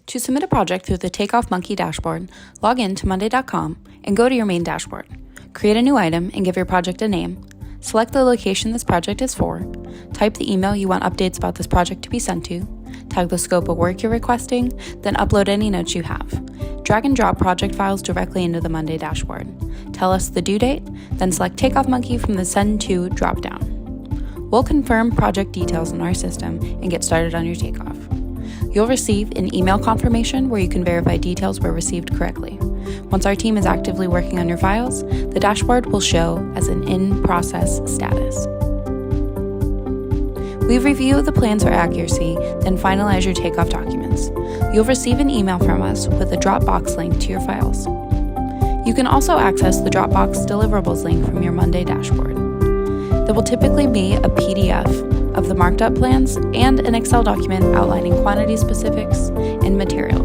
To submit a project through the Takeoff Monkey dashboard, log in to monday.com and go to your main dashboard. Create a new item and give your project a name. Select the location this project is for. Type the email you want updates about this project to be sent to. Tag the scope of work you're requesting, then upload any notes you have. Drag and drop project files directly into the Monday dashboard. Tell us the due date, then select Takeoff Monkey from the Send To dropdown. We'll confirm project details in our system and get started on your takeoff. You'll receive an email confirmation where you can verify details were received correctly. Once our team is actively working on your files, the dashboard will show as an in-process status. We review the plans for accuracy, then finalize your takeoff documents. You'll receive an email from us with a Dropbox link to your files. You can also access the Dropbox deliverables link from your Monday dashboard. There will typically be a PDF of the marked up plans and an Excel document outlining quantity specifics and materials.